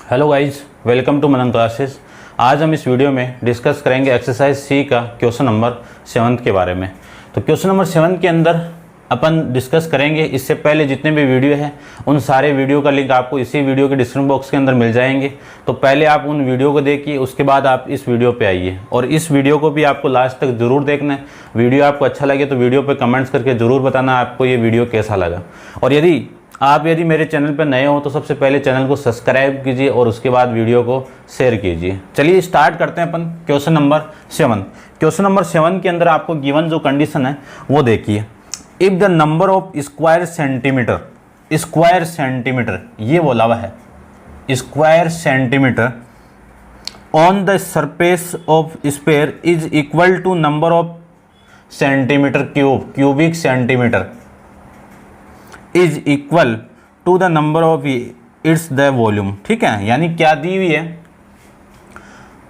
Hello guys, welcome to Manan classes. आज हम इस वीडियो में डिस्कस करेंगे एक्सरसाइज सी का क्वेश्चन नंबर 7 के बारे में। तो क्वेश्चन नंबर 7 के अंदर अपन डिस्कस करेंगे। इससे पहले जितने भी वीडियो हैं उन सारे वीडियो का लिंक आपको इसी वीडियो के डिस्क्रिप्शन बॉक्स के अंदर मिल जाएंगे। तो पहले आप उन वीडियो को देखिए, उसके बाद आप इस वीडियो पे आइए और इस वीडियो को भी आपको लास्ट तक ज़रूर देखना है। वीडियो आपको अच्छा लगे तो वीडियो पे कमेंट्स करके ज़रूर बताना आपको ये वीडियो कैसा लगा। और यदि मेरे चैनल पर नए हो तो सबसे पहले चैनल को सब्सक्राइब कीजिए और उसके बाद वीडियो को शेयर कीजिए। चलिए स्टार्ट करते हैं अपन क्वेश्चन नंबर 7। क्वेश्चन नंबर 7 के अंदर आपको गिवन जो कंडीशन है वो देखिए। If the number of square centimetre ये बोला हुआ है, square centimetre on the surface of sphere is equal to number of centimetre cubic centimetre is equal to the number of it's the volume. ठीक है, यानी क्या दी हुई है,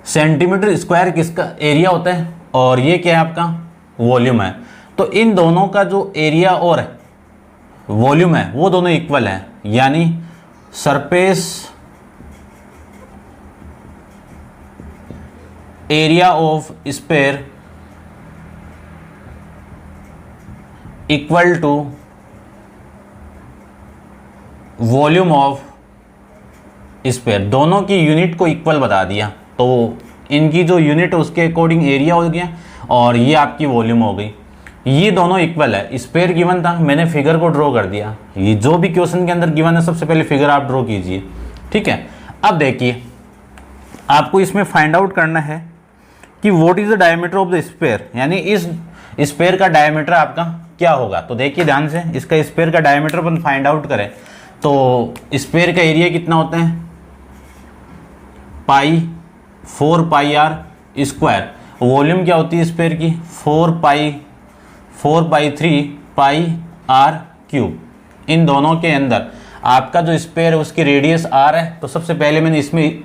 सेंटीमीटर स्क्वायर किसका एरिया होता है और ये क्या है आपका वॉल्यूम है। तो इन दोनों का जो एरिया और वॉल्यूम है वो दोनों इक्वल है, यानी surface area of sphere equal to volume of sphere. दोनों की यूनिट को इक्वल बता दिया, तो इनकी जो यूनिट है उसके अकॉर्डिंग एरिया हो गया और ये आपकी वॉल्यूम हो गई। ये दोनों इक्वल है। स्फीयर गिवन था, मैंने फिगर को ड्रॉ कर दिया। ये जो भी क्वेश्चन के अंदर गिवन है सबसे पहले फिगर आप ड्रॉ कीजिए। ठीक है, अब देखिए आपको इसमें फाइंड आउट करना है कि what is the diameter of the sphere, यानी इस स्फीयर का डायमीटर आपका क्या होगा। तो देखिए ध्यान से, इसका स्फीयर का डायमीटर अपन फाइंड आउट करें तो स्फीयर का एरिया कितना होता है, 4 पाई आर स्क्वायर। वॉल्यूम क्या होती है स्फीयर की, 4 पाई 3 पाई आर क्यूब। इन दोनों के अंदर आपका जो स्फीयर है उसकी रेडियस आर है, तो सबसे पहले मैंने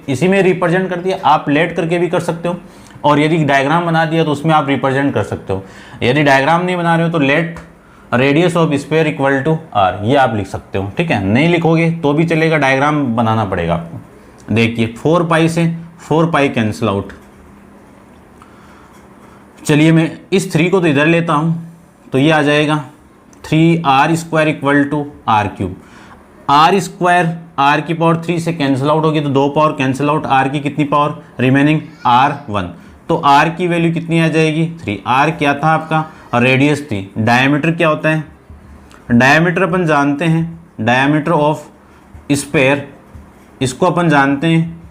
इसी में रिप्रेजेंट कर दिया। आप लेट करके भी कर सकते हो और यदि डायग्राम बना दिया तो उसमें आप रिप्रेजेंट कर सकते हो। यदि डायग्राम नहीं बना रहे हो तो let radius of sphere equal to R, ये आप लिख सकते हो। ठीक है, नहीं लिखोगे तो भी चलेगा, डायग्राम बनाना पड़ेगा आपको। देखिए 4 पाई से 4 पाई कैंसिल आउट। चलिए मैं इस 3 को तो इधर लेता हूं, तो ये आ जाएगा 3r square equal to R cube. R square R की पावर 3 से कैंसिल आउट होगी तो 2 पावर कैंसिल आउट, आर की कितनी पावर रिमेनिंग r1। तो आर की वैल्यू कितनी आ जाएगी 3। आर क्या था आपका और रेडियस थी। डायमीटर क्या होता है, डायमीटर अपन जानते हैं, डायमीटर ऑफ स्फीयर इसको अपन जानते हैं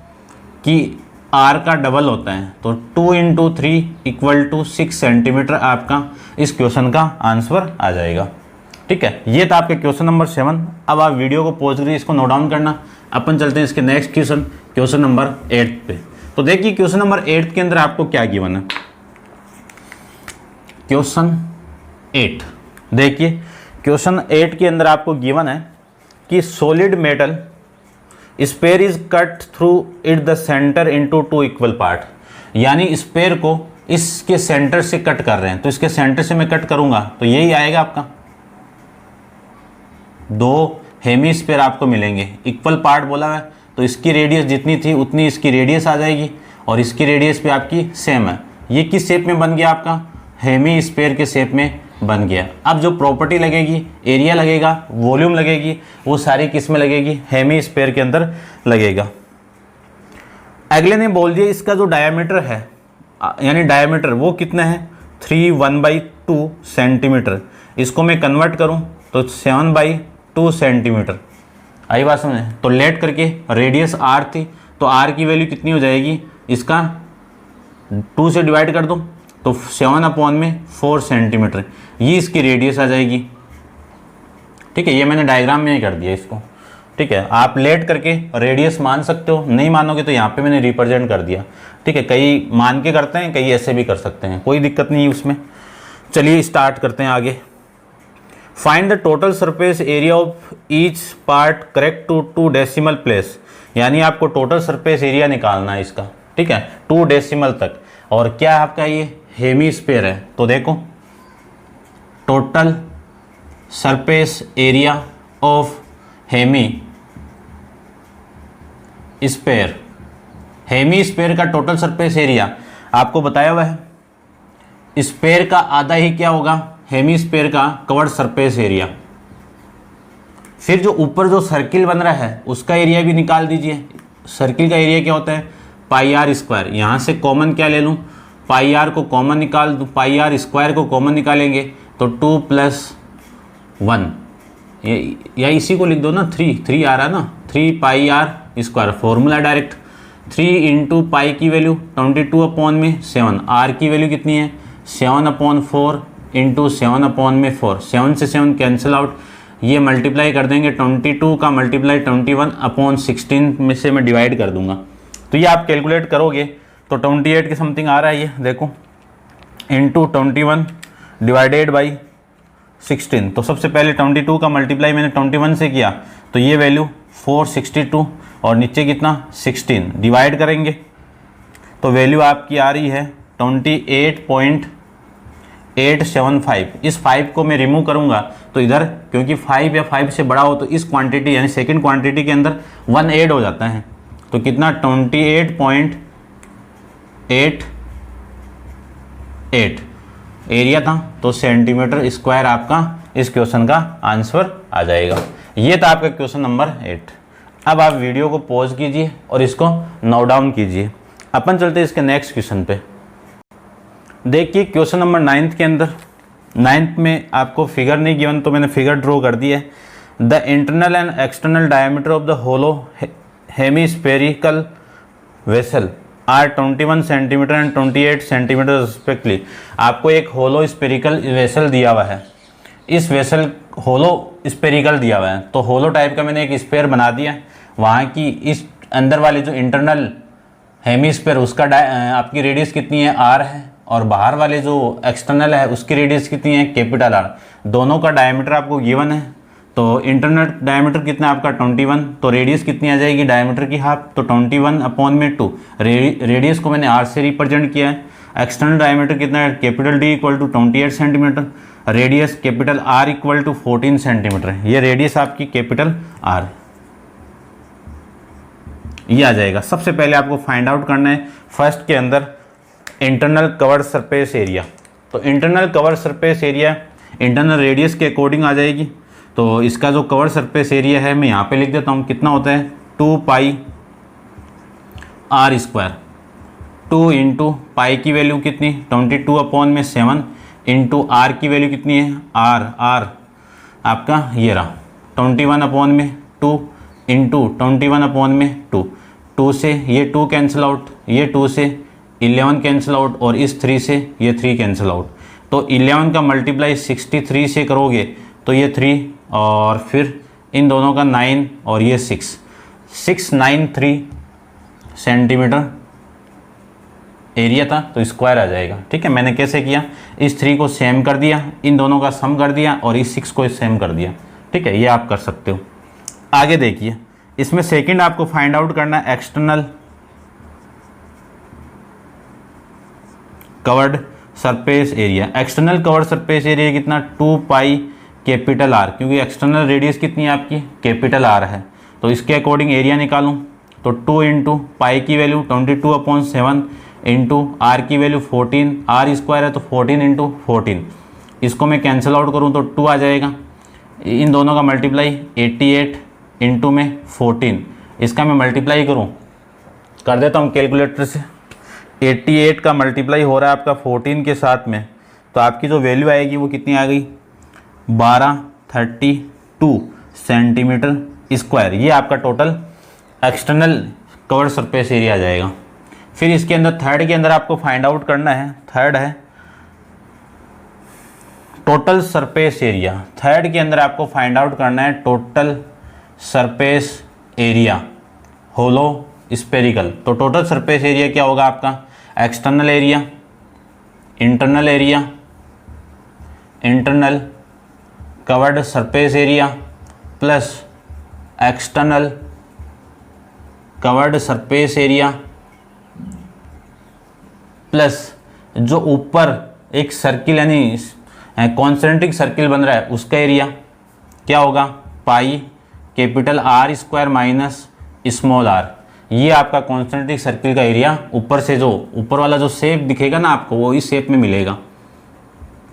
कि आर का डबल होता है। तो 2 × 3 इक्वल टू 6 सेंटीमीटर आपका इस क्वेश्चन का आंसर आ जाएगा। ठीक है, ये था आपके क्वेश्चन नंबर 7। अब आप वीडियो को पॉज करिए, इसको नोट डाउन करना। अपन चलते हैं इसके नेक्स्ट क्वेश्चन नंबर 8 पे। तो देखिए क्वेश्चन नंबर 8 के अंदर आपको क्या गिवन है। क्वेश्चन 8 देखिए, क्वेश्चन 8 के अंदर आपको गिवन है कि solid metal sphere is cut through it the centre into 2 equal part. यानी स्फीयर को इसके सेंटर से कट कर रहे हैं, तो इसके सेंटर से मैं कट करूंगा तो यही आएगा आपका। 2 हेमीस्फीयर आपको मिलेंगे, इक्वल पार्ट बोला है, तो इसकी रेडियस जितनी थी उतनी इसकी रेडियस आ जाएगी और इसकी रेडियस भी आपकी सेम है। ये किस शेप में बन गया आपका, हेमी स्फीयर के शेप में बन गया। अब जो प्रॉपर्टी लगेगी, एरिया लगेगा, वॉल्यूम लगेगी, वो सारी किस में लगेगी, हेमी स्फीयर के अंदर लगेगा। अगले ने बोल दिया इसका जो डायमीटर है, यानी डायमीटर वो कितना है 3/1/2 सेंटीमीटर। इसको मैं कन्वर्ट करूं तो 7/2 सेंटीमीटर। आई बात समझे। तो लेट करके रेडियस आर थी, तो आर की वैल्यू कितनी हो जाएगी, इसका 2 से डिवाइड कर दो तो 7/4 सेंटीमीटर, ये इसकी रेडियस आ जाएगी। ठीक है, ये मैंने डायग्राम में ही कर दिया इसको। ठीक है, आप लेट करके रेडियस मान सकते हो, नहीं मानोगे तो यहाँ पे मैंने रिप्रेजेंट कर दिया। ठीक है, कई मान के करते हैं, कई ऐसे भी कर सकते हैं, कोई दिक्कत नहीं है उसमें। चलिए स्टार्ट करते हैं आगे। Find the total surface area of each part correct to 2 decimal place. यानी आपको टोटल सरफेस एरिया निकालना है इसका। ठीक है, 2 डेसिमल तक। और क्या आपका ये हेमीस्फीयर है, तो देखो total surface area of hemisphere, hemisphere का टोटल सरफेस एरिया आपको बताया हुआ है। स्पेयर का आधा ही क्या होगा, हेमी स्पेयर का कवर्ड सरफेस एरिया। फिर जो ऊपर जो सर्किल बन रहा है उसका एरिया भी निकाल दीजिए। सर्किल का एरिया क्या होता है, पाई आर स्क्वायर। यहाँ से कॉमन क्या ले लूँ, पाई आर को कॉमन निकाल दूँ, पाई आर स्क्वायर को कॉमन निकालेंगे तो 2 + 1, या इसी को लिख दो ना, 3 आ रहा है ना, 3 पाई आर स्क्वायर। फॉर्मूला डायरेक्ट 3 × पाई की वैल्यू 22/7, आर की वैल्यू कितनी है 7/4 × 7/4, 7 से 7 कैंसिल आउट, ये मल्टीप्लाई कर देंगे 22 का मल्टीप्लाई 21/16 में से मैं डिवाइड कर दूंगा। तो ये आप कैलकुलेट करोगे तो 28 के समथिंग आ रहा है, ये देखो इंटू 21 डिवाइडेड बाई 16। तो सबसे पहले 22 का मल्टीप्लाई मैंने 21 से किया तो ये वैल्यू 462 और नीचे कितना 16, डिवाइड करेंगे तो वैल्यू आपकी आ रही है 28.875। इस 5 को मैं रिमूव करूंगा तो इधर क्योंकि 5 या 5 से बड़ा हो तो इस क्वांटिटी यानी सेकंड क्वांटिटी के अंदर 1 ऐड हो जाता है, तो कितना 28.88 एरिया था, तो सेंटीमीटर स्क्वायर आपका इस क्वेश्चन का आंसर आ जाएगा। ये था आपका क्वेश्चन नंबर 8। अब आप वीडियो को पॉज कीजिए और इसको नोट डाउन कीजिए। अपन चलते हैं इसके नेक्स्ट क्वेश्चन पे। देखिए क्वेश्चन नंबर 9 के अंदर, 9 में आपको फिगर नहीं गिवन तो मैंने फिगर ड्रॉ कर दी है। The internal and external diameter of the hollow hemispherical vessel are 21 centimetre and 28 centimetre respectively. आपको एक होलो स्पेरिकल वेसल दिया हुआ है, इस वेसल होलो स्पेरिकल दिया हुआ है, तो होलो टाइप का मैंने एक स्पेयर बना दिया। वहाँ की इस अंदर वाले जो इंटरनल हेमीस्फेयर उसका आपकी रेडियस कितनी है आर है, और बाहर वाले जो एक्सटर्नल है उसकी रेडियस कितनी है कैपिटल आर। दोनों का डायमीटर आपको गिवन है, तो इंटरनल डायमीटर कितना है आपका 21, तो रेडियस कितनी आ जाएगी डायमीटर की हाफ, तो 21/2। रेडियस को मैंने आर से रिप्रेजेंट किया है। एक्सटर्नल डायमीटर कितना है capital D equal to 28 centimetre, radius capital R equal to 14 centimetre. ये रेडियस आपकी कैपिटल आर, ये आ जाएगा। सबसे पहले आपको फाइंड आउट करना है फर्स्ट के अंदर इंटरनल कवर्ड सरफेस एरिया। तो internal covered surface area internal radius के अकॉर्डिंग आ जाएगी। तो इसका जो कवर्ड सरफेस एरिया है मैं यहाँ पे लिख देता हूँ, कितना होता है 2 पाई आर स्क्वायर। 2 × पाई की वैल्यू कितनी 22/7 इंटू आर की वैल्यू कितनी है आर आपका ये रहा 21/2 इंटू 21/2। 2 से ये 2 कैंसिल आउट, ये 2 से 11 कैंसिल आउट, और इस 3 से ये 3 कैंसिल आउट। तो 11 का मल्टीप्लाई 63 से करोगे तो ये 3, और फिर इन दोनों का 9 और ये 693 सेंटीमीटर एरिया था, तो स्क्वायर आ जाएगा। ठीक है, मैंने कैसे किया, इस 3 को सेम कर दिया, इन दोनों का सम कर दिया और इस 6 को सेम कर दिया। ठीक है, ये आप कर सकते हो। आगे देखिए, इसमें सेकंड आपको फाइंड आउट करना है external covered surface area. External covered surface area कितना 2 पाई कैपिटल आर, क्योंकि एक्सटर्नल रेडियस कितनी है आपकी कैपिटल आर है, तो इसके अकॉर्डिंग एरिया निकालूं तो 2 × पाई की वैल्यू 22/7 इंटू आर की वैल्यू 14, आर स्क्वायर है तो 14 × 14। इसको मैं कैंसिल आउट करूं तो 2 आ जाएगा। इन दोनों का मल्टीप्लाई 88 इंटू में 14, इसका मैं मल्टीप्लाई करूं कर देता हूं कैलकुलेटर से। 88 का मल्टीप्लाई हो रहा है आपका 14 के साथ में, तो आपकी जो वैल्यू आएगी वो कितनी आ गई 1232 सेंटीमीटर स्क्वायर। ये आपका total external covered surface area आ जाएगा। फिर इसके अंदर थर्ड के अंदर आपको फाइंड आउट करना है, थर्ड है टोटल सरफेस एरिया। थर्ड के अंदर आपको फाइंड आउट करना है टोटल सरफेस एरिया होलो स्पेरिकल। तो टोटल सरफेस एरिया क्या होगा आपका external area, internal area, internal covered surface area plus external covered surface area plus जो ऊपर एक सर्किल यानी कॉन्सेंट्रिक सर्किल बन रहा है उसका एरिया क्या होगा pi capital R square minus small R. ये आपका कॉन्सेंट्रिक सर्किल का एरिया ऊपर से जो ऊपर वाला जो शेप दिखेगा ना आपको वो इस शेप में मिलेगा,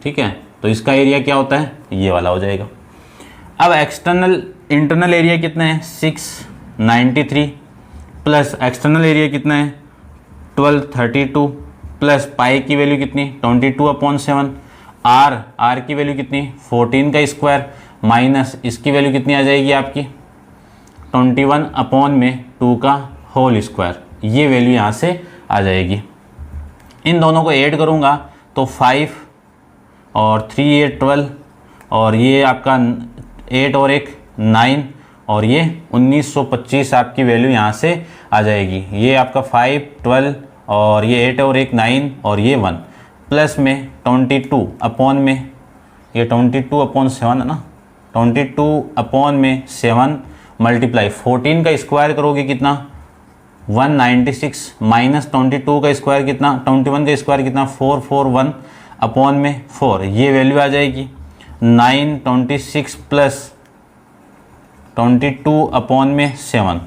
ठीक है। तो इसका एरिया क्या होता है, ये वाला हो जाएगा। अब इंटरनल एरिया कितना है 693 प्लस एक्सटर्नल एरिया कितना है 1232 प्लस पाई की वैल्यू कितनी 22/7, आर की वैल्यू कितनी 14 का स्क्वायर माइनस इसकी वैल्यू कितनी आ जाएगी आपकी 21/2 का होल स्क्वायर, ये वैल्यू यहाँ से आ जाएगी। इन दोनों को ऐड करूँगा तो 5 और 3 ये 12 और ये आपका 8 और 1 9 और ये 1925 आपकी वैल्यू यहाँ से आ जाएगी। ये आपका 5 12 और ये 8 और 1 9 और ये 1 प्लस में 22 में ये 22/7 है ना, 22/7 मल्टीप्लाई 14 का स्क्वायर करोगे कितना 196 माइनस 22 का स्क्वायर कितना 21 का स्क्वायर कितना 441/4, ये वैल्यू आ जाएगी 926 प्लस 22/7।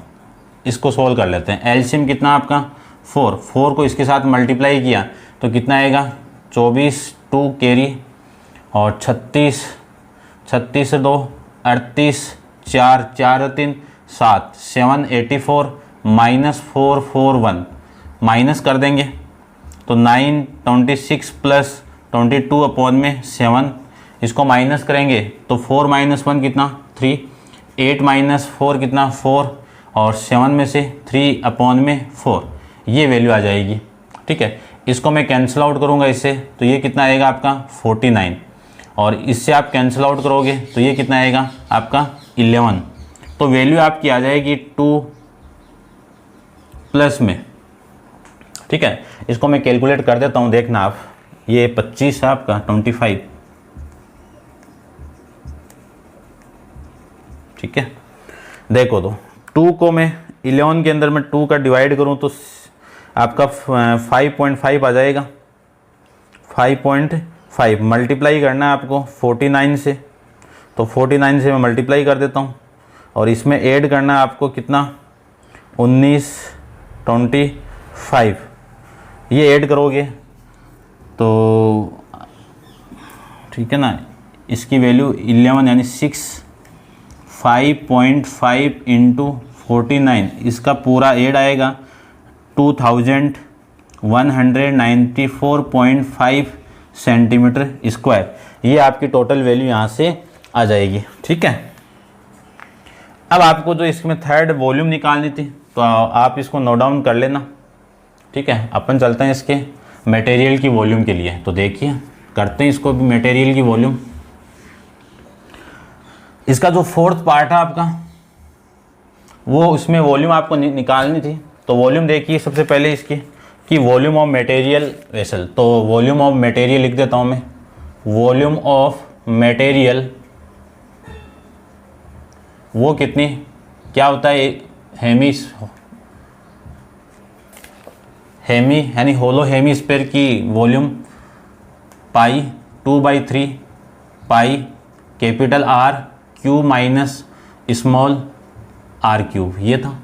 इसको सोल्व कर लेते हैं। एलसीएम कितना आपका 4 को इसके साथ मल्टीप्लाई किया तो कितना आएगा 24 2 कैरी और 36 से 2 38 4 4 3 7 784 माइनस 441 माइनस कर देंगे तो 926 प्लस 22/7, इसको माइनस करेंगे तो 4 - 1 कितना 3, 8 - 4 कितना 4 और 7 में से 3/4, ये वैल्यू आ जाएगी, ठीक है। इसको मैं कैंसिल आउट करूँगा इससे तो ये कितना आएगा आपका 49 और इससे आप कैंसिल आउट करोगे तो ये कितना आएगा आपका 11, तो वैल्यू आपकी आ जाएगी 2 प्लस में, ठीक है। इसको मैं कैलकुलेट कर देता हूँ, देखना आप, ये 25 है आपका 25, ठीक है। देखो तो 2 को मैं 11 के अंदर में 2 का डिवाइड करूँ तो आपका 5.5 आ जाएगा, 5.5 मल्टीप्लाई करना है आपको 49 से, तो 49 से मैं मल्टीप्लाई कर देता हूँ और इसमें ऐड करना है आपको कितना 1925, ये ऐड करोगे तो ठीक है ना, इसकी वैल्यू 11 यानी 5.5 इंटू 49, इसका पूरा ऐड आएगा 2194.5 सेंटीमीटर स्क्वायर, ये आपकी टोटल वैल्यू यहाँ से आ जाएगी, ठीक है। अब आपको जो इसमें थर्ड वॉल्यूम निकालनी थी तो आप इसको नोट डाउन कर लेना, ठीक है। अपन चलते हैं इसके मटेरियल की वॉल्यूम के लिए, तो देखिए करते हैं इसको भी मटेरियल की वॉल्यूम। इसका जो फोर्थ पार्ट है आपका वो उसमें वॉल्यूम आपको निकालनी थी, तो वॉल्यूम देखिए सबसे पहले इसकी कि वॉल्यूम ऑफ मटेरियल वेसल, तो वॉल्यूम ऑफ मटेरियल लिख देता हूँ मैं, वॉल्यूम ऑफ मटेरियल वो कितनी क्या होता है हेमी यानी होलो हेमीस्फीयर की वॉल्यूम पाई 2/3 pi capital R Q minus small r cube, ये था।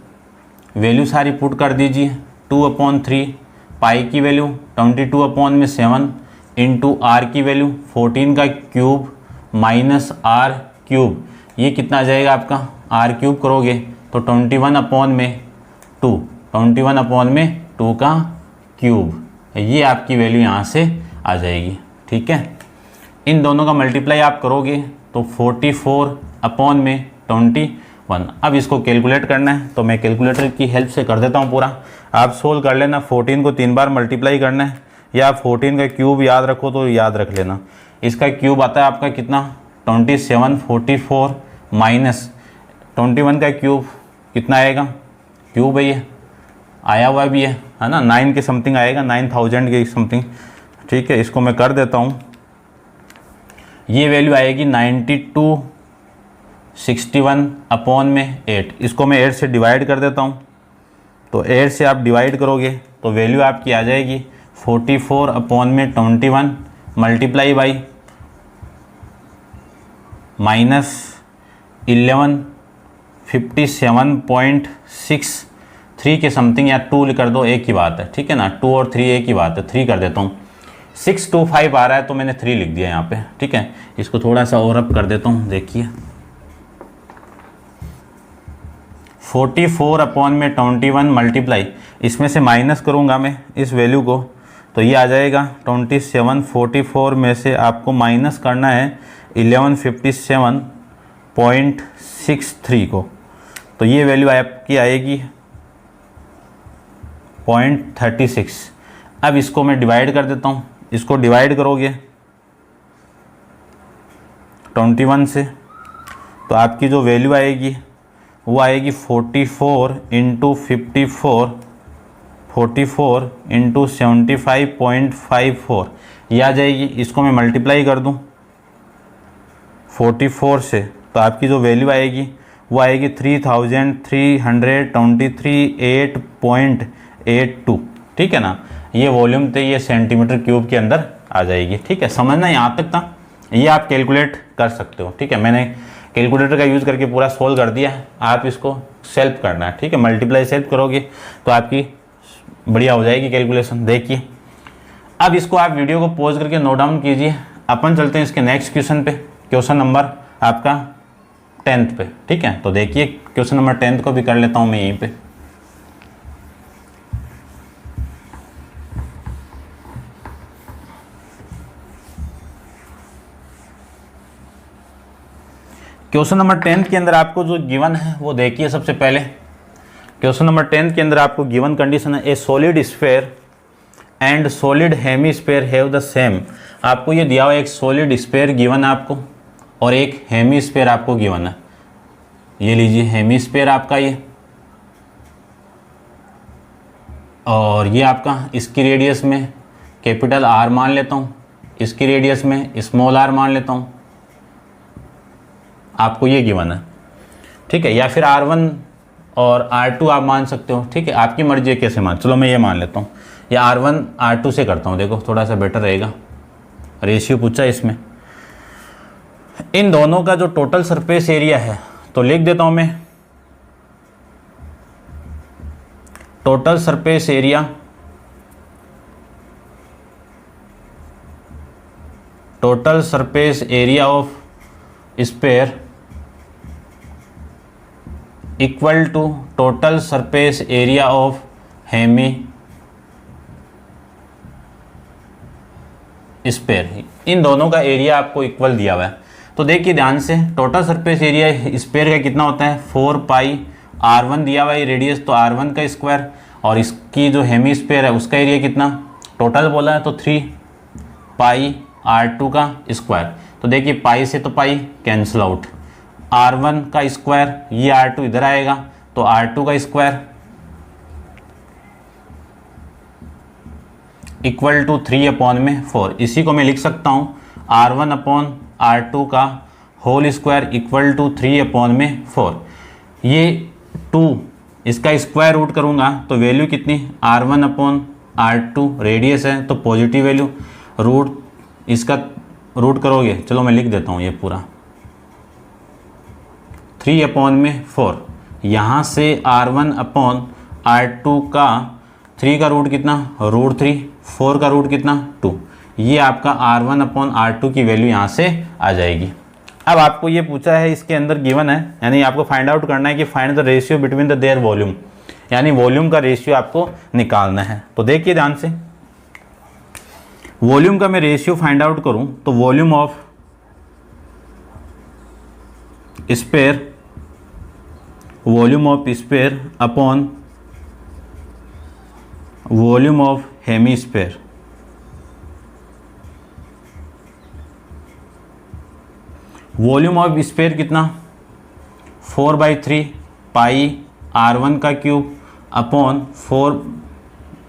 वैल्यू सारी पुट कर दीजिए 2/3 पाई की वैल्यू 22/7 इंटू R की वैल्यू 14 का क्यूब माइनस R क्यूब, ये कितना आ जाएगा आपका R क्यूब करोगे तो 21/2 का क्यूब, ये आपकी वैल्यू यहाँ से आ जाएगी, ठीक है। इन दोनों का मल्टीप्लाई आप करोगे तो 44/21। अब इसको कैलकुलेट करना है तो मैं कैलकुलेटर की हेल्प से कर देता हूँ पूरा, आप सोल्व कर लेना। 14 को 3 बार मल्टीप्लाई करना है, या 14 का क्यूब याद रखो तो याद रख लेना। इसका क्यूब आता है आपका कितना 2744 माइनस 21 का क्यूब कितना आएगा, क्यूब है ये आया हुआ भी है ना, 9 के समथिंग आएगा, 9000 के समथिंग, ठीक है। इसको मैं कर देता हूँ, ये वैल्यू आएगी 9261/8। इसको मैं 8 से डिवाइड कर देता हूँ, तो 8 से आप डिवाइड करोगे तो वैल्यू आपकी आ जाएगी 44/21 मल्टीप्लाई बाई माइनस 1157.6 3 के समथिंग या 2 कर दो, एक ही बात है, ठीक है ना, 2 और 3 एक ही बात है, 3 कर देता हूँ। 625 आ रहा है तो मैंने 3 लिख दिया यहाँ पे, ठीक है। इसको थोड़ा सा और अप कर देता हूँ, देखिए 44 अपॉन में 21 मल्टीप्लाई, इसमें से माइनस करूँगा मैं इस वैल्यू को, तो ये आ जाएगा 27। 44 में से आपको माइनस करना है 1157.63 को, तो ये वैल्यू आपकी आएगी 0.36। अब इसको मैं डिवाइड कर देता हूँ, इसको डिवाइड करोगे 21 से तो आपकी जो वैल्यू आएगी वो आएगी 44 इंटू 54, 44 इंटू 75.54 ये आ जाएगी। इसको मैं मल्टीप्लाई कर दूँ 44 से तो आपकी जो वैल्यू आएगी वो आएगी 3323.82, ठीक है ना। ये वॉल्यूम थे, ये सेंटीमीटर क्यूब के अंदर आ जाएगी, ठीक है। समझना यहाँ तक था, ये आप कैलकुलेट कर सकते हो, ठीक है। मैंने कैलकुलेटर का यूज़ करके पूरा सोल्व कर दिया है, आप इसको सेल्फ करना है, ठीक है। मल्टीप्लाई सेल्फ करोगे तो आपकी बढ़िया हो जाएगी कैलकुलेशन। देखिए अब इसको आप वीडियो को पॉज करके नोट डाउन कीजिए, अपन चलते हैं इसके नेक्स्ट क्वेश्चन पे, क्वेश्चन नंबर आपका 10th पे, ठीक है। तो देखिए क्वेश्चन नंबर 10th को भी कर लेता हूँ मैं यहीं पे। क्वेश्चन नंबर 10th के अंदर आपको जो गिवन है वो देखिए। सबसे पहले क्वेश्चन नंबर 10th के अंदर आपको गिवन कंडीशन है, ए solid sphere and solid hemisphere have the same. आपको ये दिया हुआ एक सॉलिड स्फीयर गिवन है आपको और एक हेमीस्फीयर आपको गिवन है। ये लीजिए हेमीस्फीयर आपका ये, और ये आपका, इसकी रेडियस में कैपिटल आर मान लेता हूँ, इसकी रेडियस में स्मॉल आर मान लेता हूँ, आपको ये गिवन है, ठीक है। या फिर R1 और R2 आप मान सकते हो, ठीक है, आपकी मर्जी है कैसे मान। चलो मैं ये मान लेता हूँ, या R1 R2 से करता हूँ, देखो थोड़ा सा बेटर रहेगा। रेशियो पूछा है इसमें, इन दोनों का जो टोटल सरफेस एरिया है तो लिख देता हूँ मैं, total surface area of sphere equal to total surface area of hemisphere. इन दोनों का एरिया आपको इक्वल दिया हुआ है। तो देखिए ध्यान से, टोटल सरफेस एरिया स्फीयर का कितना होता है 4 पाई R1 दिया हुआ है रेडियस, तो R1 का स्क्वायर, और इसकी जो हेमी स्फीयर है उसका एरिया कितना टोटल बोला है तो 3 पाई R2 का स्क्वायर। तो देखिए पाई से तो पाई कैंसिल आउट, R1 का स्क्वायर, ये R2 इधर आएगा तो R2 का स्क्वायर इक्वल टू 3 अपॉन में 4। इसी को मैं लिख सकता हूँ R1 अपॉन R2 का whole square equal to 3 upon में 4। ये 2 इसका स्क्वायर रूट करूँगा तो वैल्यू कितनी, R1 अपॉन R2 रेडियस है तो पॉजिटिव वैल्यू, रूट इसका रूट करोगे, चलो मैं लिख देता हूँ ये पूरा 3 अपॉन में 4। यहाँ से R1 अपॉन R2 का 3 का रूट कितना रूट 3, 4 का रूट कितना 2, ये आपका R1 अपॉन R2 की वैल्यू यहाँ से आ जाएगी। अब आपको ये पूछा है, इसके अंदर गिवन है, यानी आपको फाइंड आउट करना है कि find the ratio between the there volume, यानी वॉल्यूम का रेशियो आपको निकालना है। तो देखिए ध्यान से, वॉल्यूम का मैं रेशियो फाइंड आउट करूं तो volume of sphere upon volume of hemisphere, volume of sphere कितना 4/3 पाई R1 का क्यूब अपॉन 4,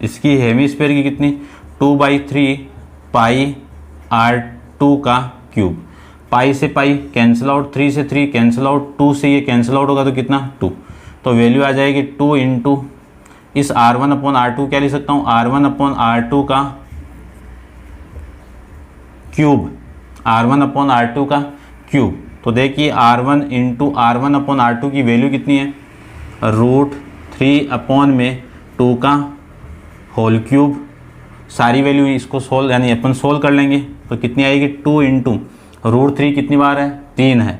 इसकी हेमीस्फीयर की कितनी 2/3 पाई R2 का क्यूब। पाई से पाई कैंसिल आउट, 3 से 3 कैंसिल आउट, 2 से ये कैंसिल आउट होगा तो कितना 2, तो वैल्यू आ जाएगी 2 इंटू इस R1 अपॉन R2 क्या लिख सकता हूँ R1 अपॉन R2 का क्यूब, R1 अपॉन R2 का क्यूब। तो देखिए R1 into R1 upon R2 की वैल्यू कितनी है रूट 3 अपॉन में 2 का होल क्यूब, सारी वैल्यू इसको सोल्व यानी अपन सोल्व कर लेंगे तो कितनी आएगी 2 इंटू √3 कितनी बार है 3 है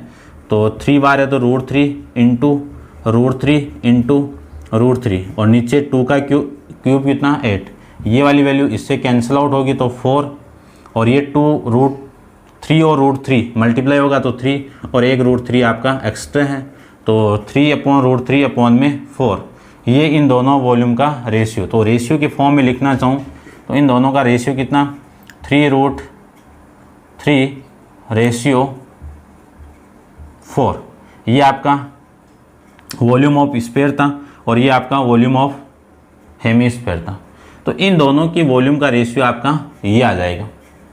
तो 3 बार है तो √3 इंटू √3 इंटू √3 और नीचे 2 का क्यूब कितना 8, ये वाली वैल्यू इससे कैंसिल आउट होगी तो 4 और ये 2 √3 और √3 मल्टीप्लाई होगा तो 3 और एक √3 आपका एक्स्ट्रा है तो 3 अपॉन √3 अपॉन में 4, ये इन दोनों वॉल्यूम का रेशियो। तो रेशियो के फॉर्म में लिखना चाहूँ तो इन दोनों का रेशियो कितना 3√3 रेशियो 4, ये आपका वॉल्यूम ऑफ स्फीयर था और ये आपका वॉल्यूम ऑफ हेमीस्फीयर था। तो इन दोनों की वॉल्यूम का रेशियो आपका ये आ जाएगा।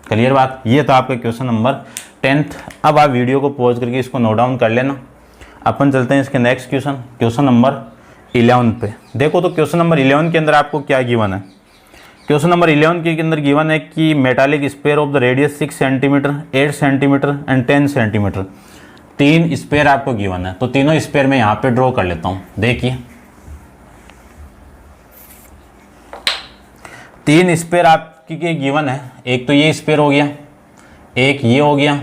क्लियर बात, ये था आपका क्वेश्चन नंबर 10th। अब आप वीडियो को पॉज करके इसको नोट डाउन कर लेना। अपन चलते हैं इसके नेक्स्ट क्वेश्चन नंबर 11 पे। देखो तो क्वेश्चन नंबर 11 के अंदर आपको क्या गिवन है। क्वेश्चन नंबर 11 के अंदर गिवन है कि metallic sphere of the radius 6 centimetre, 8 centimetre and 10 centimetre, 3 sphere आपको गिवन है। तो तीनों स्पेयर मैं यहाँ पे ड्रॉ कर लेता हूँ। देखिए 3 स्पेयर आपकी गिवन है, एक तो ये स्पेयर हो गया, एक ये हो गया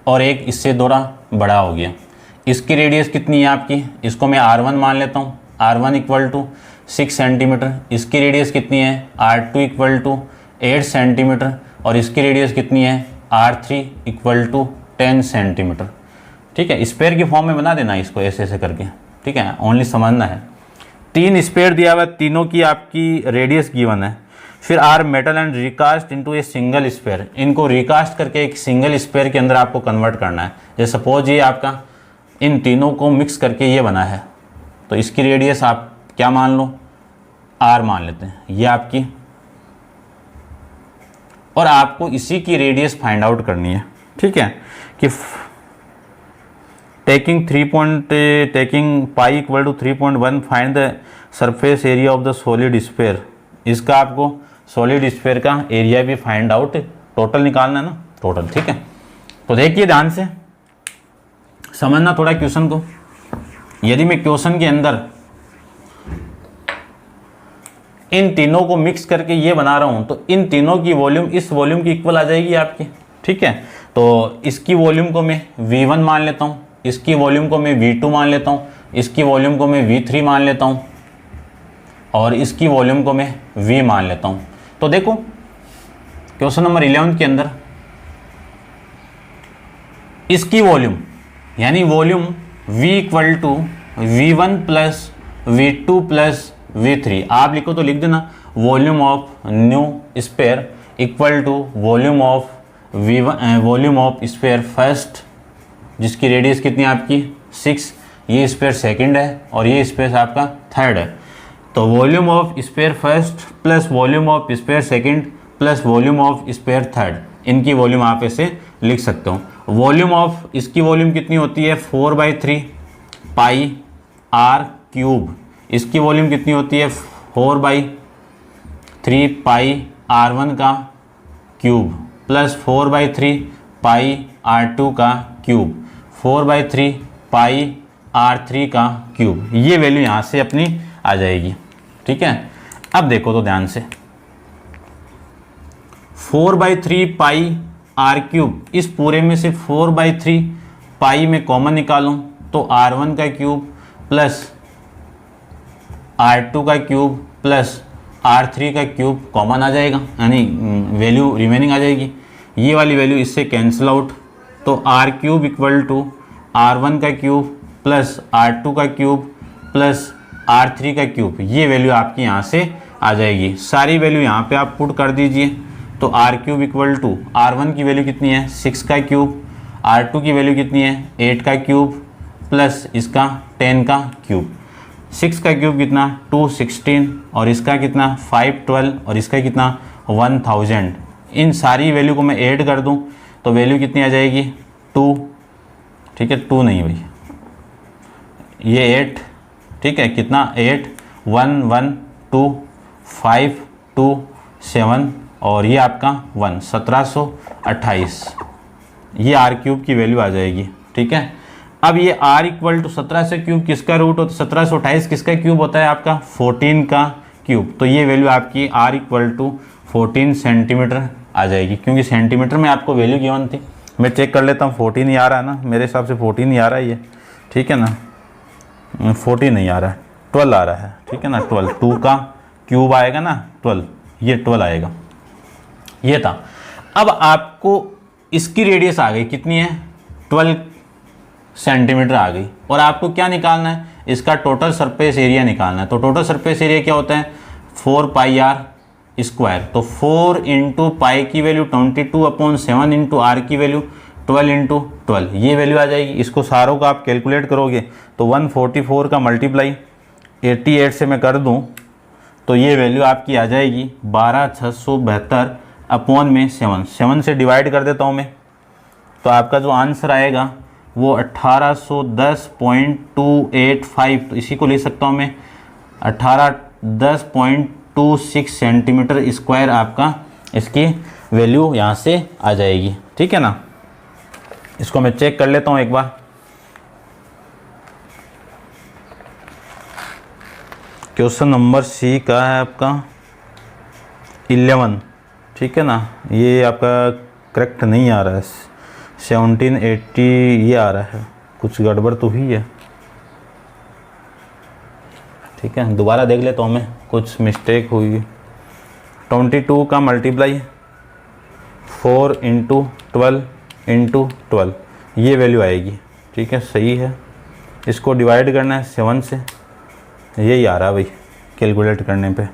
और एक इससे थोड़ा बड़ा हो गया। इसकी रेडियस कितनी है आपकी, इसको मैं R1 मान लेता हूँ, R1 इक्वल टू 6 सेंटीमीटर। इसकी रेडियस कितनी है R2 इक्वल टू 8 सेंटीमीटर और इसकी रेडियस कितनी है R3 इक्वल टू 10 सेंटीमीटर। ठीक है, स्पेयर की फॉर्म में बना देना इसको ऐसे ऐसे करके। ठीक है, ओनली समझना है। 3 स्पेयर दिया हुआ, तीनों की आपकी रेडियस गिवन है। फिर are metal and recast into a single sphere, इनको रिकास्ट करके एक सिंगल स्पेयर के अंदर आपको कन्वर्ट करना है। जैसे सपोज ये आपका इन तीनों को मिक्स करके ये बना है तो इसकी रेडियस आप क्या मान लो R मान लेते हैं, ये आपकी, और आपको इसी की रेडियस फाइंड आउट करनी है। ठीक है, कि taking pi equal to 3.1 find the surface area of the solid sphere. इसका आपको सॉलिड स्फीयर का एरिया भी फाइंड आउट, टोटल निकालना है ना, टोटल। ठीक है, तो देखिए ध्यान से समझना थोड़ा क्वेश्चन को। यदि मैं क्वेश्चन के अंदर इन तीनों को मिक्स करके ये बना रहा हूं तो इन तीनों की वॉल्यूम इस वॉल्यूम की इक्वल आ जाएगी आपकी। ठीक है, तो इसकी वॉल्यूम को मैं V1 मान लेता हूं, इसकी वॉल्यूम को मैं V2 मान लेता हूं, इसकी वॉल्यूम को मैं V3 मान लेता हूं और इसकी वॉल्यूम को मैं V मान लेता हूं। तो देखो क्वेश्चन नंबर 11 के अंदर इसकी वॉल्यूम यानी volume V equal to V1 plus V2 plus V3, आप लिखो तो लिख देना volume of new sphere equal to volume of volume of sphere first, जिसकी रेडियस कितनी है आपकी 6, ये स्पेयर सेकंड है और ये स्पेयर आपका थर्ड है। तो volume of sphere first plus volume of sphere second plus volume of sphere third, इनकी वॉल्यूम आप ऐसे लिख सकते हो। वॉल्यूम ऑफ इसकी वॉल्यूम कितनी होती है 4/3 पाई R क्यूब, इसकी वॉल्यूम कितनी होती है 4/3 पाई R1 का क्यूब प्लस 4/3 पाई R2 का क्यूब, 4/3 पाई R3 का क्यूब, ये वैल्यू यहाँ से अपनी आ जाएगी। ठीक है, अब देखो तो ध्यान से 4/3 पाई R क्यूब, इस पूरे में से 4/3 पाई में कॉमन निकालूं तो R1 का क्यूब प्लस R2 का क्यूब प्लस R3 का क्यूब कॉमन आ जाएगा, यानी वैल्यू रिमेनिंग आ जाएगी। ये वाली वैल्यू इससे कैंसिल आउट, तो R cube equal to R1 का क्यूब प्लस R2 का क्यूब प्लस R3 का क्यूब, ये वैल्यू आपकी यहाँ से आ जाएगी। सारी वैल्यू यहाँ पे आप पुट कर दीजिए तो R cube equal to R1 की वैल्यू कितनी है 6 का क्यूब, R2 की वैल्यू कितनी है 8 का क्यूब प्लस इसका 10 का क्यूब। 6 का क्यूब कितना 216 और इसका कितना 512 और इसका कितना 1000। इन सारी वैल्यू को मैं ऐड कर दूं तो वैल्यू कितनी आ जाएगी 2। ठीक है, 2 नहीं भाई, ये 8। ठीक है, कितना 8 1 1 2 5 2 7 और ये आपका 1 1728, ये R क्यूब की वैल्यू आ जाएगी। ठीक है, अब ये r इक्वल टू 17 से क्यूब किसका रूट होता है, 1728 किसका क्यूब होता है आपका 14 का क्यूब। तो ये वैल्यू आपकी r इक्वल टू 14 सेंटीमीटर आ जाएगी, क्योंकि सेंटीमीटर में आपको वैल्यू गिवन थी। मैं चेक कर लेता हूँ 14 ही आ रहा है ना, मेरे हिसाब से 14 ही आ रहा है ये, ठीक है ना, 14 नहीं आ रहा है, 12 आ रहा है, ठीक है ना, 12, 2 का क्यूब आएगा ना 12, ये 12 आएगा, ये था। अब आपको इसकी रेडियस आ गई, कितनी है 12 सेंटीमीटर आ गई, और आपको क्या निकालना है, इसका टोटल सरफेस एरिया निकालना है। तो टोटल सरफेस एरिया क्या होता है 4πr²। तो 4 इंटू पाई की वैल्यू 22/7 इंटू आर की वैल्यू 12 इंटू 12, ये वैल्यू आ जाएगी। इसको सारों का आप कैलकुलेट करोगे तो 144 का मल्टीप्लाई 88 से मैं कर दूं तो ये वैल्यू आपकी आ जाएगी 12672 7 से डिवाइड कर देता हूँ मैं, तो आपका जो आंसर आएगा वो 1810.285, तो इसी को ले सकता हूँ मैं 1810.26 सेंटीमीटर स्क्वायर आपका इसकी वैल्यू यहाँ से आ जाएगी, ठीक है ना। इसको मैं चेक कर लेता हूँ एक बार। क्वेश्चन नंबर सी का है आपका 11, ठीक है ना, ये आपका करेक्ट नहीं आ रहा है, 1780 ये आ रहा है, कुछ गड़बड़ तो हुई है, ठीक है, दोबारा देख लेता हूँ मैं, कुछ मिस्टेक हुई। 22 का मल्टीप्लाई 4 इंटू 12 इंटू 12, ये वैल्यू आएगी, ठीक है, सही है। इसको डिवाइड करना है 7 से, यही आ रहा है भाई कैलकुलेट करने पे।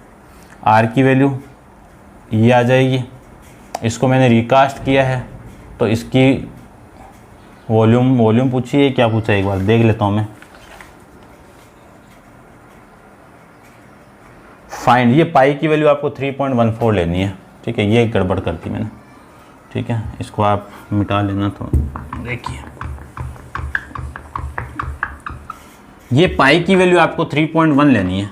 आर की वैल्यू ये आ जाएगी, इसको मैंने रिकास्ट किया है, तो इसकी वॉल्यूम पूछी है, क्या पूछा है एक बार देख लेता हूँ मैं। फाइंड, ये पाई की वैल्यू आपको 3.14 लेनी है, ठीक है, ये गड़बड़ करती मैंने, ठीक है, इसको आप मिटा लेना। तो देखिए ये पाई की वैल्यू आपको 3.1 लेनी है,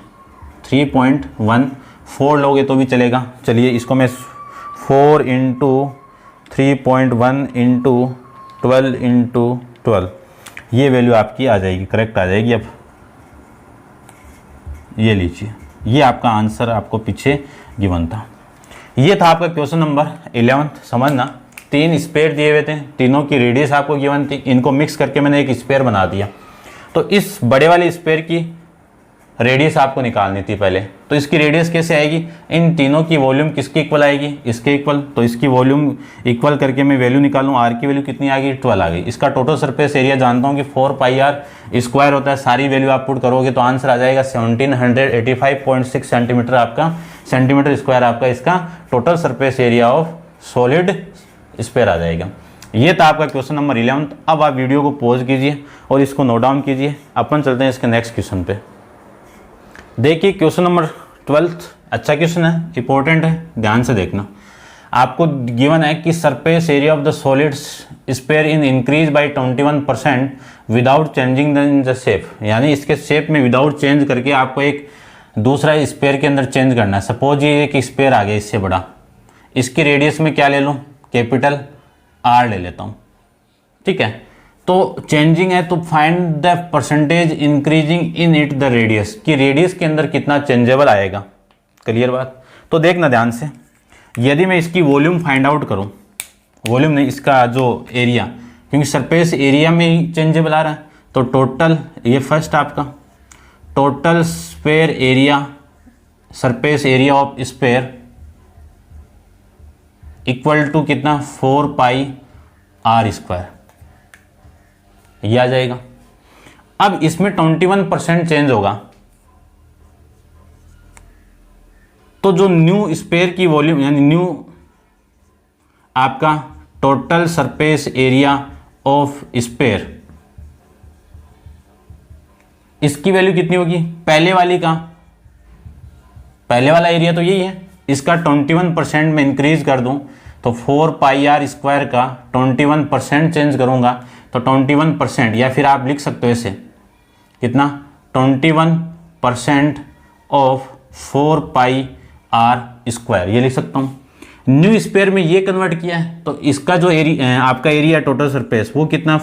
3.14 लोगे तो भी चलेगा। चलिए इसको मैं 4 इंटू 3.1 इंटू 12 इंटू 12, ये वैल्यू आपकी आ जाएगी, करेक्ट आ जाएगी। अब ये लीजिए, ये आपका आंसर आपको पीछे गिवन था। ये था आपका क्वेश्चन नंबर 11। समझना, 3 स्पेयर दिए हुए थे, तीनों की रेडियस आपको गिवन थी, इनको मिक्स करके मैंने एक स्पेयर बना दिया। तो इस बड़े वाले स्पेयर की रेडियस आपको निकालनी थी पहले। तो इसकी रेडियस कैसे आएगी, इन तीनों की वॉल्यूम किसके इक्वल आएगी, इसके इक्वल। तो इसकी वॉल्यूम इक्वल करके मैं वैल्यू निकालूं, आर की वैल्यू कितनी आ गई 12 आ गई। इसका टोटल सरफेस एरिया जानता हूं कि 4πr² होता है, सारी वैल्यू आप पुट करोगे तो आंसर आ जाएगा 1785.6 सेंटीमीटर आपका, सेंटीमीटर स्क्वायर आपका इसका total surface area of solid sphere आ जाएगा। ये था आपका क्वेश्चन नंबर 11। अब आप वीडियो को पॉज कीजिए और इसको नोट डाउन कीजिए, अपन चलते हैं इसके नेक्स्ट क्वेश्चन पे। देखिए क्वेश्चन नंबर 12 अच्छा क्वेश्चन है, इंपॉर्टेंट है, ध्यान से देखना। आपको गिवन है कि surface area of the solid sphere in increase by 21% without changing in the shape, यानी इसके शेप में विदाउट चेंज करके आपको एक दूसरा स्पेयर के अंदर चेंज करना है। सपोज ये एक स्पेयर आ गया इससे बड़ा, इसकी रेडियस में क्या ले लूँ, कैपिटल आर ले लेता हूँ, ठीक है। तो चेंजिंग है तो find the percentage increasing in it the radius, कि रेडियस के अंदर कितना चेंजेबल आएगा। क्लियर बात। तो देखना ध्यान से, यदि मैं इसकी वॉल्यूम फाइंड आउट करूं, वॉल्यूम नहीं इसका जो एरिया, क्योंकि सरफेस एरिया में ही चेंजेबल आ रहा है, तो टोटल, ये फर्स्ट आपका total sphere area, surface area of sphere equal to कितना 4πr², ये आ जाएगा। अब इसमें 21% चेंज होगा, तो जो न्यू स्पेयर की वॉल्यूम, यानी न्यू आपका total surface area of sphere, इसकी वैल्यू कितनी होगी, पहले वाली का, पहले वाला एरिया तो यही है, इसका 21% में इंक्रीज कर दूं तो 4πr² का 21% चेंज करूंगा तो 21%, या फिर आप लिख सकते हो इसे कितना 21% ऑफ 4πr², ये लिख सकता हूँ। न्यू स्पेयर में ये कन्वर्ट किया है, तो इसका जो एरिया आपका एरिया टोटल सरफेस वो कितना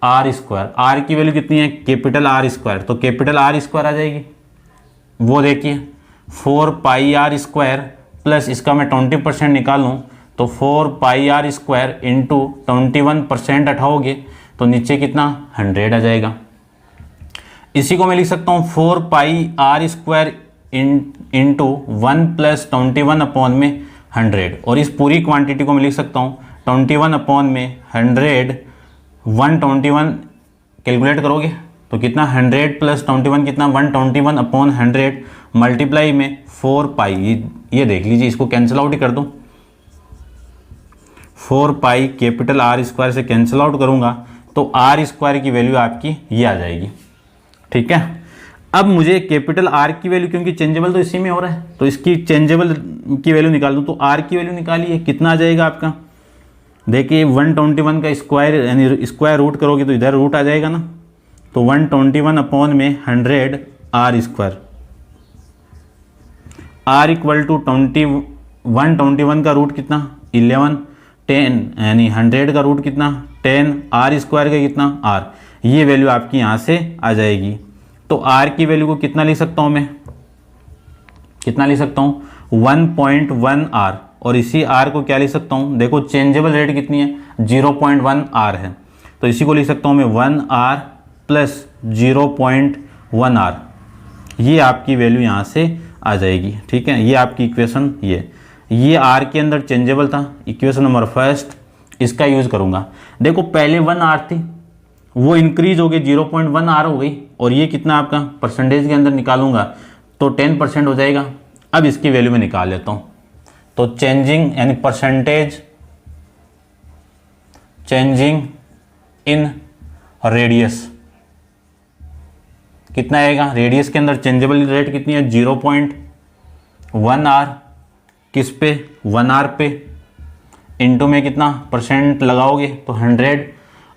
आर स्क्वायर, आर की वैल्यू कितनी है कैपिटल आर स्क्वायर, तो कैपिटल आर स्क्वायर आ जाएगी। वो देखिए 4 पाई आर स्क्वायर प्लस इसका मैं 20% निकालूँ तो 4 पाई आर स्क्वायर इंटू 21% हटाओगे तो नीचे कितना 100 आ जाएगा। इसी को मैं लिख सकता हूँ 4 pi r square into 1 plus 21 upon में 100, और इस पूरी क्वांटिटी को मैं लिख सकता हूँ 21 अपॉन में 100, 121 कैलकुलेट करोगे तो कितना 100 प्लस 21 कितना 121 अपॉन 100 मल्टीप्लाई में 4 पाई, ये देख लीजिए इसको कैंसिल आउट ही कर दूँ, 4 पाई कैपिटल आर स्क्वायर से कैंसिल आउट करूँगा तो आर स्क्वायर की वैल्यू आपकी ये आ जाएगी। ठीक है, अब मुझे कैपिटल आर की वैल्यू, क्योंकि चेंजेबल तो इसी में हो रहा है तो इसकी चेंजेबल की वैल्यू निकाल दूँ, तो आर की वैल्यू निकालिए कितना आ जाएगा आपका। देखिए 121 का स्क्वायर यानी स्क्वायर रूट करोगे तो इधर रूट आ जाएगा ना, तो 121 अपॉन में 100 R square, R equal to 121 का रूट कितना 11, 10 यानी 100 का रूट कितना 10, आर स्क्वायर का कितना आर, ये वैल्यू आपकी यहाँ से आ जाएगी। तो आर की वैल्यू को कितना लिख सकता हूँ मैं, कितना लिख सकता हूँ 1.1 आर, और इसी आर को क्या लिख सकता हूँ, देखो चेंजेबल रेट कितनी है 0.1 आर है, तो इसी को लिख सकता हूँ मैं 1 आर प्लस 0.1 आर, ये आपकी वैल्यू यहाँ से आ जाएगी। ठीक है, ये आपकी इक्वेशन, ये आर के अंदर चेंजेबल था, इक्वेशन नंबर फर्स्ट इसका यूज़ करूँगा। देखो पहले 1 आर थी वो इंक्रीज हो गई 0.1 आर हो गई, और ये कितना आपका परसेंटेज के अंदर निकालूंगा तो 10% हो जाएगा। अब इसकी वैल्यू में निकाल लेता हूँ, तो चेंजिंग यानी परसेंटेज चेंजिंग इन रेडियस कितना आएगा, रेडियस के अंदर चेंजेबल रेट कितनी है 0.1 आर, किस पे 1 आर पे, इंटू में कितना परसेंट लगाओगे तो 100,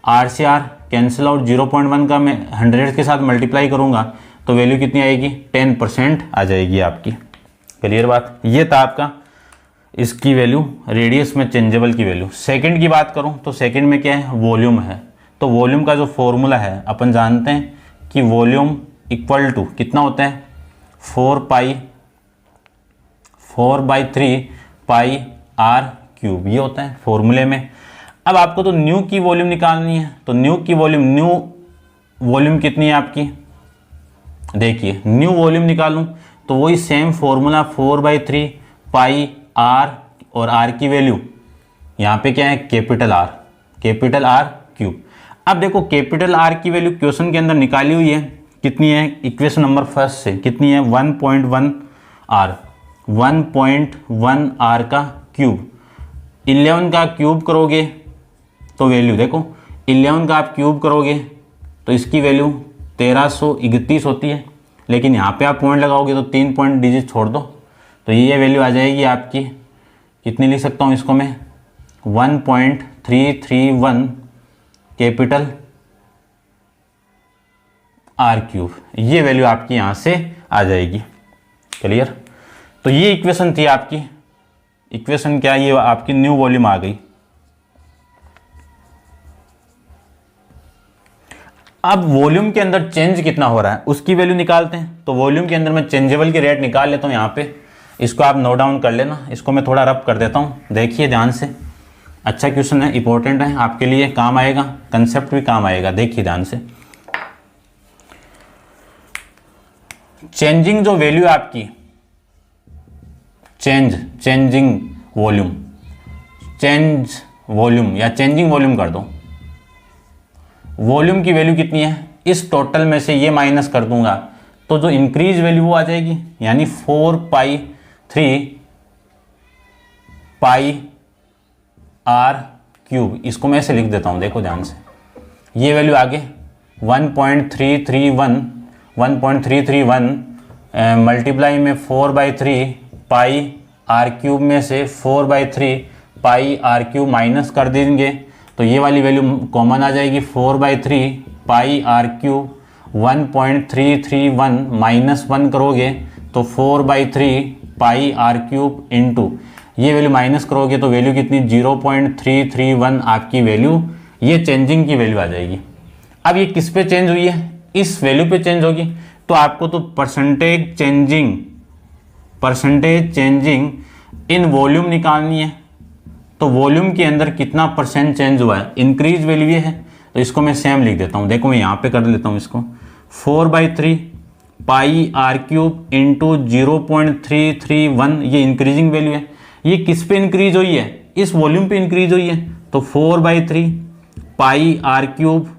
आर से आर कैंसिल आउट, 0.1 का मैं 100 के साथ मल्टीप्लाई करूंगा तो वैल्यू कितनी आएगी 10% आ जाएगी आपकी। क्लियर बात, ये था आपका इसकी वैल्यू रेडियस में चेंजेबल की वैल्यू। सेकंड की बात करूं तो सेकंड में क्या है वॉल्यूम है, तो वॉल्यूम का जो फॉर्मूला है अपन जानते हैं कि वॉल्यूम इक्वल टू कितना होता है 4/3 पाई आर क्यूब, ये होता है फॉर्मूले में। अब आपको तो न्यू की वॉल्यूम निकालनी है, तो न्यू वॉल्यूम कितनी है आपकी, देखिए न्यू वॉल्यूम निकालूं तो वही सेम फॉर्मूला 4/3 पाई आर, और आर की वैल्यू यहाँ पे क्या है कैपिटल आर क्यूब। अब देखो कैपिटल आर की वैल्यू क्वेश्चन के अंदर निकाली हुई है, कितनी है इक्वेशन नंबर फर्स्ट से, कितनी है 1.1 आर, 1.1 आर का क्यूब, 11 का क्यूब करोगे तो वैल्यू देखो 11 का आप क्यूब करोगे तो इसकी वैल्यू 1331 होती है, लेकिन यहाँ पे आप पॉइंट लगाओगे तो 3 पॉइंट डिजिट छोड़ दो तो ये वैल्यू आ जाएगी आपकी, कितनी लिख सकता हूँ इसको मैं 1.331 कैपिटल आर क्यूब, ये वैल्यू आपकी यहाँ से आ जाएगी। क्लियर, तो ये इक्वेशन थी आपकी, इक्वेशन क्या, ये आपकी न्यू वॉल्यूम आ गई। अब वॉल्यूम के अंदर चेंज कितना हो रहा है उसकी वैल्यू निकालते हैं, तो वॉल्यूम के अंदर मैं चेंजेबल की रेट निकाल लेता हूँ। यहाँ पे इसको आप नोट डाउन कर लेना, इसको मैं थोड़ा रब कर देता हूँ, देखिए ध्यान से, अच्छा क्वेश्चन है, इंपॉर्टेंट है, आपके लिए काम आएगा, कंसेप्ट भी काम आएगा, देखिए ध्यान से। चेंजिंग जो वैल्यू आपकी चेंजिंग वॉल्यूम या चेंजिंग वॉल्यूम कर दो, वॉल्यूम की वैल्यू कितनी है, इस टोटल में से ये माइनस कर दूंगा तो जो इंक्रीज वैल्यू वो आ जाएगी, यानी 4/3 पाई आर क्यूब, इसको मैं ऐसे लिख देता हूँ, देखो ध्यान से, ये वैल्यू आगे 1.331 मल्टीप्लाई में 4/3 पाई आर क्यूब में से 4/3 पाई आर क्यूब माइनस कर देंगे तो ये वाली वैल्यू कॉमन आ जाएगी, 4/3 पाई आर क्यूब 1.331 माइनस 1 करोगे तो 4/3 पाई आर क्यूब इंटू ये वैल्यू माइनस करोगे तो वैल्यू कितनी 0.331 आपकी वैल्यू, ये चेंजिंग की वैल्यू आ जाएगी। अब ये किस पे चेंज हुई है, इस वैल्यू पे चेंज होगी। तो आपको तो परसेंटेज चेंजिंग इन वॉल्यूम निकालनी है। तो वॉल्यूम के अंदर कितना परसेंट चेंज हुआ है, इंक्रीज वैल्यू ये है, तो इसको मैं सेम लिख देता हूँ। देखो मैं यहाँ पे कर लेता हूँ इसको, 4/3 पाई आर क्यूब इंटू 0.331, ये इंक्रीजिंग वैल्यू है। ये किस पे इंक्रीज हुई है, इस वॉल्यूम पे इंक्रीज हुई है। तो 4/3 पाई आर क्यूब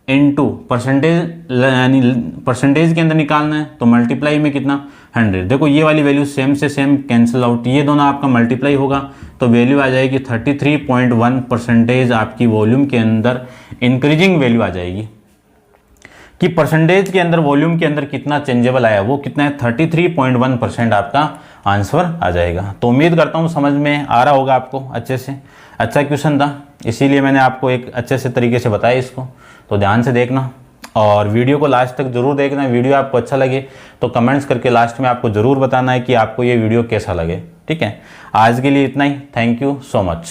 इंटू परसेंटेज, यानी परसेंटेज के अंदर निकालना है, तो मल्टीप्लाई में कितना 100। देखो ये वाली वैल्यू सेम से सेम कैंसिल आउट, ये दोनों आपका मल्टीप्लाई होगा तो वैल्यू आ जाएगी 33.1% आपकी वॉल्यूम के अंदर इंक्रीजिंग वैल्यू आ जाएगी। कि परसेंटेज के अंदर वॉल्यूम के अंदर कितना चेंजेबल आया, वो कितना है 33.1% आपका आंसर आ जाएगा। तो उम्मीद करता हूँ समझ में आ रहा होगा आपको अच्छे से। अच्छा क्वेश्चन था, इसीलिए मैंने आपको एक अच्छे से तरीके से बताया इसको, तो ध्यान से देखना और वीडियो को लास्ट तक जरूर देखना। वीडियो आपको अच्छा लगे तो कमेंट्स करके लास्ट में आपको ज़रूर बताना है कि आपको ये वीडियो कैसा लगे। ठीक है, आज के लिए इतना ही। Thank you so much.